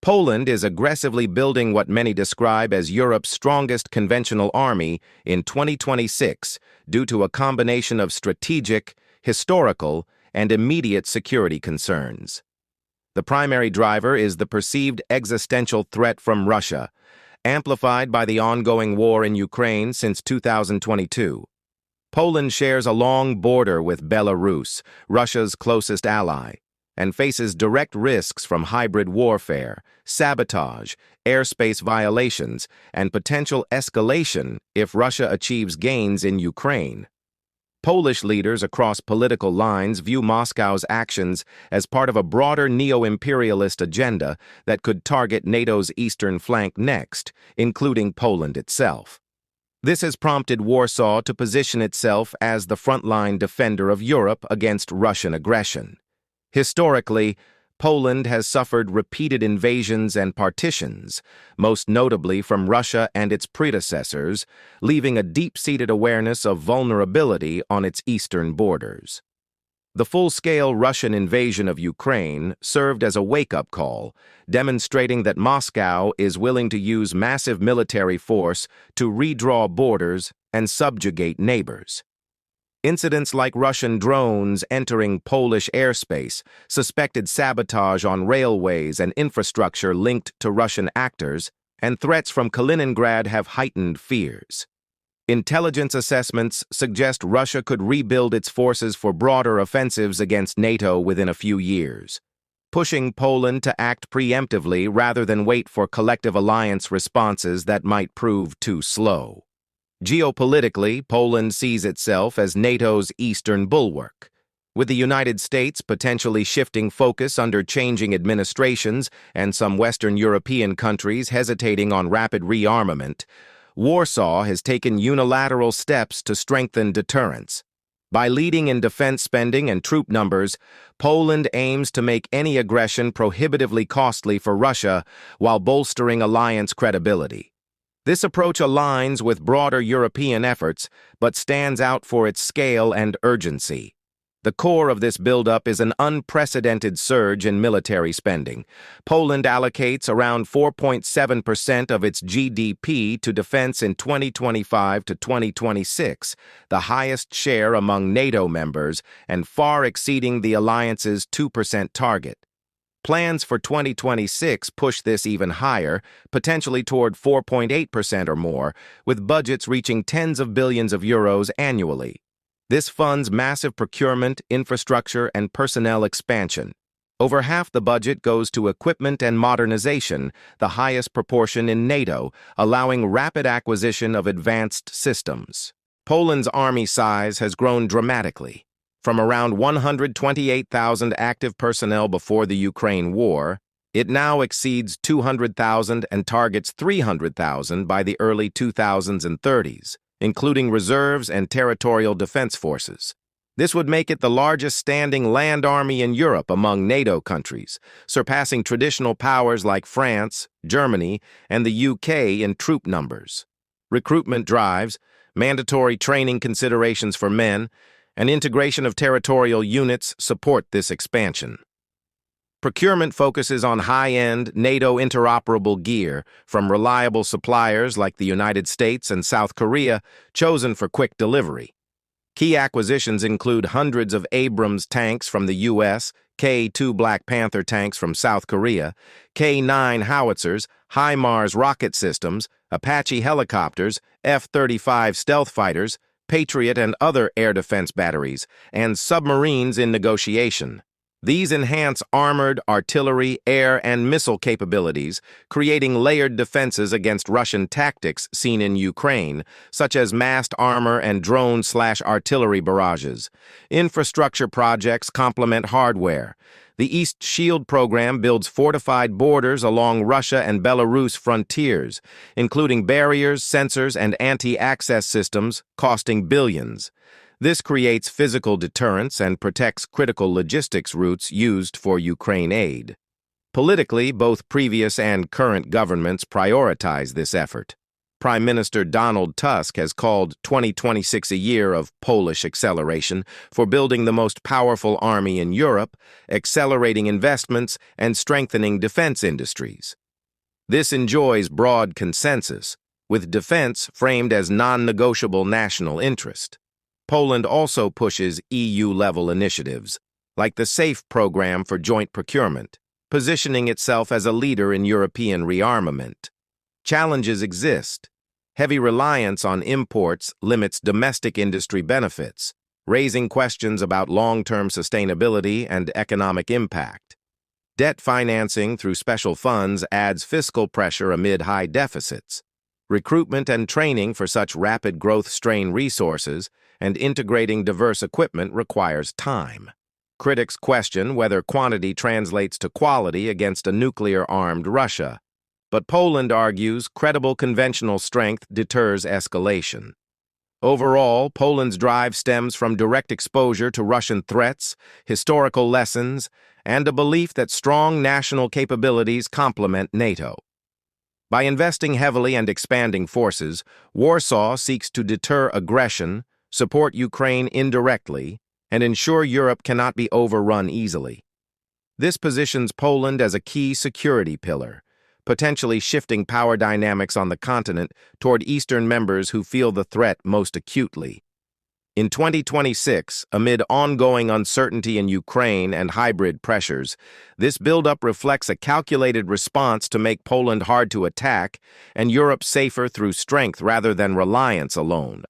Poland is aggressively building what many describe as Europe's strongest conventional army in 2026 due to a combination of strategic, historical, and immediate security concerns. The primary driver is the perceived existential threat from Russia, amplified by the ongoing war in Ukraine since 2022. Poland shares a long border with Belarus, Russia's closest ally, and faces direct risks from hybrid warfare, sabotage, airspace violations, and potential escalation if Russia achieves gains in Ukraine. Polish leaders across political lines view Moscow's actions as part of a broader neo-imperialist agenda that could target NATO's eastern flank next, including Poland itself. This has prompted Warsaw to position itself as the frontline defender of Europe against Russian aggression. Historically, Poland has suffered repeated invasions and partitions, most notably from Russia and its predecessors, leaving a deep-seated awareness of vulnerability on its eastern borders. The full-scale Russian invasion of Ukraine served as a wake-up call, demonstrating that Moscow is willing to use massive military force to redraw borders and subjugate neighbors. Incidents like Russian drones entering Polish airspace, suspected sabotage on railways and infrastructure linked to Russian actors, and threats from Kaliningrad have heightened fears. Intelligence assessments suggest Russia could rebuild its forces for broader offensives against NATO within a few years, pushing Poland to act preemptively rather than wait for collective alliance responses that might prove too slow. Geopolitically, Poland sees itself as NATO's eastern bulwark. With the United States potentially shifting focus under changing administrations and some Western European countries hesitating on rapid rearmament, Warsaw has taken unilateral steps to strengthen deterrence. By leading in defense spending and troop numbers, Poland aims to make any aggression prohibitively costly for Russia while bolstering alliance credibility. This approach aligns with broader European efforts, but stands out for its scale and urgency. The core of this buildup is an unprecedented surge in military spending. Poland allocates around 4.7% of its GDP to defense in 2025 to 2026, the highest share among NATO members and far exceeding the alliance's 2% target. Plans for 2026 push this even higher, potentially toward 4.8% or more, with budgets reaching tens of billions of euros annually. This funds massive procurement, infrastructure, and personnel expansion. Over half the budget goes to equipment and modernization, the highest proportion in NATO, allowing rapid acquisition of advanced systems. Poland's army size has grown dramatically. From around 128,000 active personnel before the Ukraine war, it now exceeds 200,000 and targets 300,000 by the early 2030s, including reserves and territorial defense forces. This would make it the largest standing land army in Europe among NATO countries, surpassing traditional powers like France, Germany, and the UK in troop numbers. Recruitment drives, mandatory training considerations for men, and integration of territorial units support this expansion. Procurement focuses on high-end, NATO interoperable gear from reliable suppliers like the United States and South Korea, chosen for quick delivery. Key acquisitions include hundreds of Abrams tanks from the U.S., K-2 Black Panther tanks from South Korea, K-9 howitzers, HIMARS rocket systems, Apache helicopters, F-35 stealth fighters, Patriot and other air defense batteries, and submarines in negotiation. These enhance armored, artillery, air, and missile capabilities, creating layered defenses against Russian tactics seen in Ukraine, such as massed armor and drone/artillery barrages. Infrastructure projects complement hardware. The East Shield program builds fortified borders along Russia and Belarus frontiers, including barriers, sensors, and anti-access systems, costing billions. This creates physical deterrence and protects critical logistics routes used for Ukraine aid. Politically, both previous and current governments prioritize this effort. Prime Minister Donald Tusk has called 2026 a year of Polish acceleration for building the most powerful army in Europe, accelerating investments, and strengthening defense industries. This enjoys broad consensus, with defense framed as non-negotiable national interest. Poland also pushes EU-level initiatives, like the SAFE program for joint procurement, positioning itself as a leader in European rearmament. Challenges exist. Heavy reliance on imports limits domestic industry benefits, raising questions about long-term sustainability and economic impact. Debt financing through special funds adds fiscal pressure amid high deficits. Recruitment and training for such rapid growth strain resources, and integrating diverse equipment requires time. Critics question whether quantity translates to quality against a nuclear-armed Russia, but Poland argues credible conventional strength deters escalation. Overall, Poland's drive stems from direct exposure to Russian threats, historical lessons, and a belief that strong national capabilities complement NATO. By investing heavily and expanding forces, Warsaw seeks to deter aggression, support Ukraine indirectly, and ensure Europe cannot be overrun easily. This positions Poland as a key security pillar, potentially shifting power dynamics on the continent toward Eastern members who feel the threat most acutely. In 2026, amid ongoing uncertainty in Ukraine and hybrid pressures, this buildup reflects a calculated response to make Poland hard to attack and Europe safer through strength rather than reliance alone.